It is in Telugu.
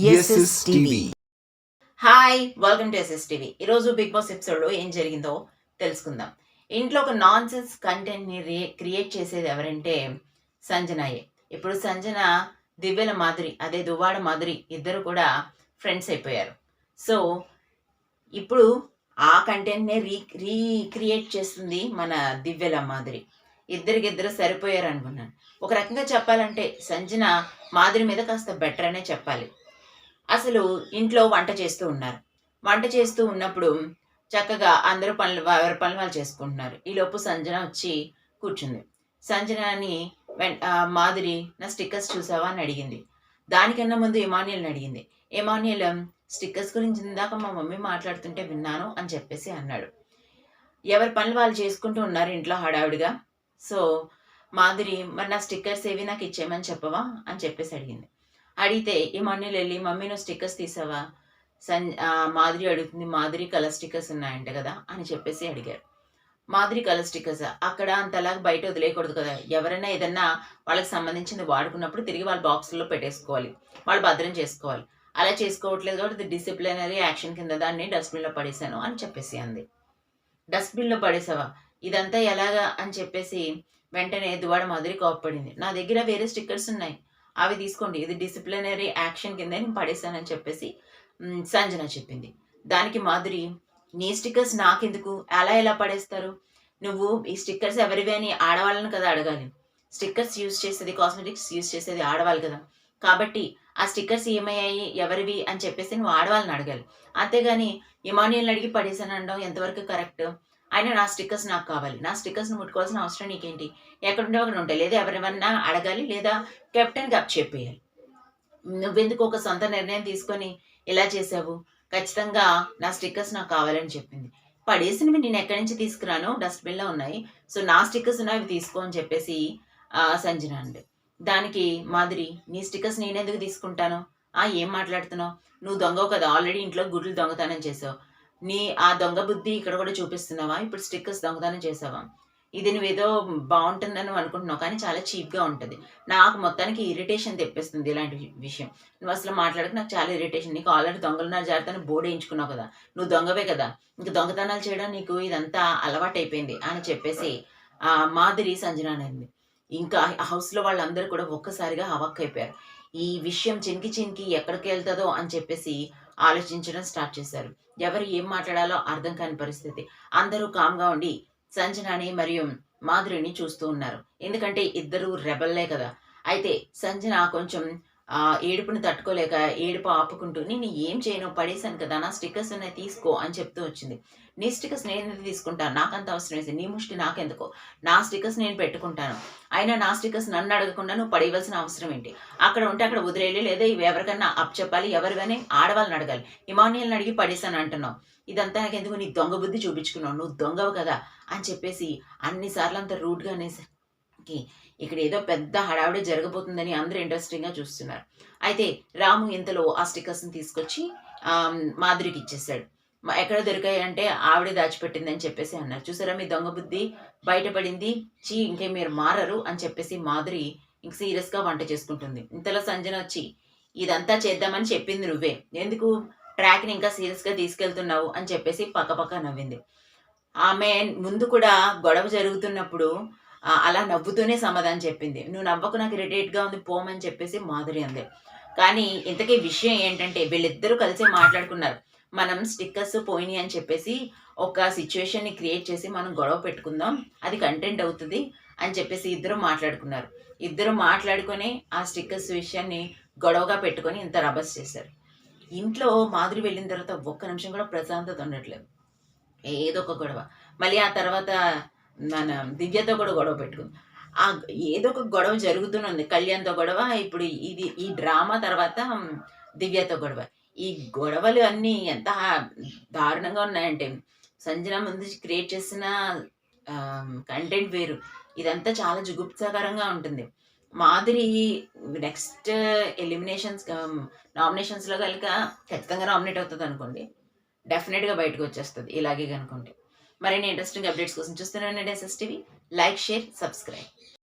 SS TV. Hi, welcome to SS TV. ఈరోజు బిగ్ బాస్ ఎపిసోడ్లో ఏం జరిగిందో తెలుసుకుందాం. ఇంట్లో ఒక నాన్ సెన్స్ కంటెంట్ని క్రియేట్ చేసేది ఎవరంటే సంజనాయే. ఇప్పుడు సంజన, దివ్యల మాధురి, అదే దువ్వాడ మాధురి ఇద్దరు కూడా ఫ్రెండ్స్ అయిపోయారు. సో ఇప్పుడు ఆ కంటెంట్నే రీక్రియేట్ చేస్తుంది మన దివ్యల మాధురి. ఇద్దరికిద్దరు సరిపోయారు అనుకున్నాను. ఒక రకంగా చెప్పాలంటే సంజన మాధురి మీద కాస్త బెటర్ అనే చెప్పాలి. అసలు ఇంట్లో వంట చేస్తూ ఉన్నారు. వంట చేస్తూ ఉన్నప్పుడు చక్కగా అందరూ ఎవరి పనులు వాళ్ళు చేసుకుంటున్నారు. ఈలోపు సంజన వచ్చి కూర్చుంది. సంజనని మాధురి, నా స్టిక్కర్స్ చూసావా అని అడిగింది. దానికన్నా ముందు ఇమాన్యుల్ని అడిగింది. ఇమాన్యుల్, స్టిక్కర్స్ గురించి ఇందాక మా మమ్మీ మాట్లాడుతుంటే విన్నాను అని చెప్పేసి అన్నాడు. ఎవరి పనులు వాళ్ళు చేసుకుంటూ ఉన్నారు ఇంట్లో హడావిడిగా. సో మాధురి, మరి నా స్టిక్కర్స్ ఏవి నాకు ఇచ్చేయమని చెప్పవా అని చెప్పేసి అడిగింది. అడిగితే ఇమాన్యుల్ వెళ్ళి, మమ్మీ నువ్వు స్టిక్కర్స్ తీసావా? మాధురి అడుగుతుంది. మాధురి కలర్ స్టిక్కర్స్ ఉన్నాయంట కదా అని చెప్పేసి అడిగారు. మాధురి కలర్ స్టిక్కర్స్ అక్కడ అంతలాగా బయట వదిలేయకూడదు కదా. ఎవరైనా ఏదన్నా వాళ్ళకి సంబంధించింది వాడుకున్నప్పుడు తిరిగి వాళ్ళ బాక్సుల్లో పెట్టేసుకోవాలి, వాళ్ళు భద్రం చేసుకోవాలి. అలా చేసుకోవట్లేదు కాబట్టి డిసిప్లినరీ యాక్షన్ కింద దాన్ని డస్ట్బిన్లో పడేశాను అని చెప్పేసి అంది. డస్ట్బిన్లో పడేసావా? ఇదంతా ఎలాగా అని చెప్పేసి వెంటనే దువాడ మాధురి కోపపడింది. నా దగ్గర వేరే స్టిక్కర్స్ ఉన్నాయి, అవి తీసుకోండి, ఇది డిసిప్లినరీ యాక్షన్ కింద నేను పడేశానని చెప్పేసి సంజన చెప్పింది. దానికి మాధురి, నీ స్టిక్కర్స్ నాకెందుకు, ఎలా పడేస్తారు? నువ్వు ఈ స్టిక్కర్స్ ఎవరివి అని ఆడవాళ్ళని కదా అడగాలి. స్టిక్కర్స్ యూజ్ చేసేది, కాస్మెటిక్స్ యూజ్ చేసేది ఆడవాళ్ళు కదా. కాబట్టి ఆ స్టిక్కర్స్ ఏమయ్యాయి, ఎవరివి అని చెప్పేసి నువ్వు ఆడవాళ్ళని అడగాలి. అంతేగాని ఇమాన్యుల్ని అడిగి పడేసాను అనడం ఎంతవరకు కరెక్ట్? అయినా నా స్టిక్కర్స్ నాకు కావాలి, నా స్టిక్కర్స్ని ముట్టుకోవాల్సిన అవసరం నీకేంటి? ఎక్కడుంటే అక్కడ ఉంటాయి, లేదా ఎవరివన్నా అడగాలి, లేదా కెప్టెన్కి అప్ చెప్పేయాలి. నువ్వెందుకు ఒక సొంత నిర్ణయం తీసుకొని ఇలా చేసావు? ఖచ్చితంగా నా స్టిక్కర్స్ నాకు కావాలని చెప్పింది. పడేసినవి నేను ఎక్కడి నుంచి తీసుకురాను, డస్ట్బిన్లో ఉన్నాయి, సో నా స్టిక్కర్స్ ఉన్నాయి, అవి తీసుకో అని చెప్పేసి సంజన అండి. దానికి మాధురి, నీ స్టిక్కర్స్ నేనెందుకు తీసుకుంటాను? ఏం మాట్లాడుతున్నావు? నువ్వు దొంగవు కదా, ఆల్రెడీ ఇంట్లో గుడ్లు దొంగతనం చేసావు. ఆ దొంగ బుద్ధి ఇక్కడ కూడా చూపిస్తున్నావా? ఇప్పుడు స్టిక్కర్స్ దొంగతనం చేసావా? ఇది నువ్వేదో బాగుంటుందని అనుకుంటున్నావు, కానీ చాలా చీప్గా ఉంటుంది. నాకు మొత్తానికి ఇరిటేషన్ తెప్పిస్తుంది ఇలాంటి విషయం. నువ్వు అసలు మాట్లాడక నాకు చాలా ఇరిటేషన్. నీకు ఆల్రెడీ దొంగలున్నారు జాగ్రత్తని బోర్డు వేయించుకున్నావు కదా, నువ్వు దొంగవే కదా, ఇంక దొంగతనాలు చేయడం నీకు ఇదంతా అలవాటైపోయింది అని చెప్పేసి మాధురి సంజన అనేది. ఇంకా హౌస్లో వాళ్ళందరూ కూడా ఒక్కసారిగా హవక్కైపోయారు. ఈ విషయం చినికి ఎక్కడికి వెళ్తుందో అని చెప్పేసి ఆలోచించడం స్టార్ట్ చేశారు. ఎవరు ఏం మాట్లాడాలో అర్థం కాని పరిస్థితి. అందరూ కామ్గా ఉండి సంజనాని మరియు మాధురిని చూస్తూ ఉన్నారు. ఎందుకంటే ఇద్దరు రెబల్లే కదా. అయితే సంజన కొంచెం ఏడుపుని తట్టుకోలేక ఏడుపు ఆపుకుంటూ, నేను ఏం చేయను, పడేశాను కదా, నా స్టిక్కర్స్ ఉన్నాయి తీసుకో అని చెప్తూ వచ్చింది. నీ స్టిక్కర్స్ నేను తీసుకుంటాను, నాకంత అవసరం వేసి నీ ముష్టి నాకెందుకో, నా స్టిక్కర్స్ నేను పెట్టుకుంటాను. అయినా నా స్టిక్కర్స్ నన్ను అడగకుండా నువ్వు పడేయవలసిన అవసరం ఏంటి? అక్కడ ఉంటే అక్కడ వదిలేయాలి, లేదా ఇవి ఎవరికన్నా అప్ చెప్పాలి, ఎవరివైనా ఆడవాళ్ళని అడగాలి. ఇమాన్యుల్ని అడిగి పడేశాను అంటున్నావు, ఇదంతా నాకెందుకు? నీ దొంగ బుద్ధి చూపించుకున్నావు, నువ్వు దొంగవు కదా అని చెప్పేసి అన్నిసార్లు అంత రూడ్గా అనేసరికి ఇక్కడ ఏదో పెద్ద హడావిడి జరగబోతుందని అందరూ ఇంట్రెస్టింగ్గా చూస్తున్నారు. అయితే రాము ఇంతలో ఆ స్టిక్కర్స్ని తీసుకొచ్చి మాధురికి ఇచ్చేసాడు. ఎక్కడ దొరికాయంటే ఆవిడే దాచిపెట్టిందని చెప్పేసి అన్నారు. చూసారా, మీ దొంగ బుద్ధి బయటపడింది, ఇంకే మీరు మారరు అని చెప్పేసి మాధురి ఇంక సీరియస్గా వంట చేసుకుంటుంది. ఇంతలో సంజన వచ్చి, ఇదంతా చేద్దామని చెప్పింది నువ్వే, ఎందుకు ట్రాక్ని ఇంకా సీరియస్గా తీసుకెళ్తున్నావు అని చెప్పేసి పక్క నవ్వింది. ఆమె ముందు కూడా గొడవ జరుగుతున్నప్పుడు అలా నవ్వుతూనే సమాధానం చెప్పింది. నువ్వు నవ్వకు, నాకు ఇరిటేట్గా ఉంది, పోమని చెప్పేసి మాధురి అంది. కానీ ఇంతకీ విషయం ఏంటంటే వీళ్ళిద్దరూ కలిసి మాట్లాడుకున్నారు. మనం స్టిక్కర్స్ పోయినాయి అని చెప్పేసి ఒక సిచ్యువేషన్ని క్రియేట్ చేసి మనం గొడవ పెట్టుకుందాం, అది కంటెంట్ అవుతుంది అని చెప్పేసి ఇద్దరు మాట్లాడుకున్నారు. ఇద్దరు మాట్లాడుకొని ఆ స్టిక్కర్స్ విషయాన్ని గొడవగా పెట్టుకొని ఇంత రభస్ చేశారు. ఇంట్లో మాధురి వెళ్ళిన తర్వాత ఒక్క నిమిషం కూడా ప్రశాంతత ఉండట్లేదు. ఏదో ఒక గొడవ. మళ్ళీ ఆ తర్వాత మన దివ్యతో కూడా గొడవ పెట్టుకుంది. ఏదో ఒక గొడవ జరుగుతూనే కళ్యాణ్తో గొడవ, ఇప్పుడు ఈ డ్రామా తర్వాత దివ్యతో గొడవ. ఈ గొడవలు అన్నీ ఎంత దారుణంగా ఉన్నాయంటే, సంజన ముందు క్రియేట్ చేసిన కంటెంట్ వేరు, ఇదంతా చాలా జుగుప్సాకరంగా ఉంటుంది. మాధురి నెక్స్ట్ నామినేషన్స్లో కనుక ఖచ్చితంగా నామినేట్ అవుతుంది అనుకోండి, డెఫినెట్గా బయటకు వచ్చేస్తుంది ఇలాగే కనుకుంటే. మరిన్ని ఇంట్రెస్టింగ్ అప్డేట్స్ కోసం చూస్తూనే ఉండండి SS TV. Like, share, subscribe.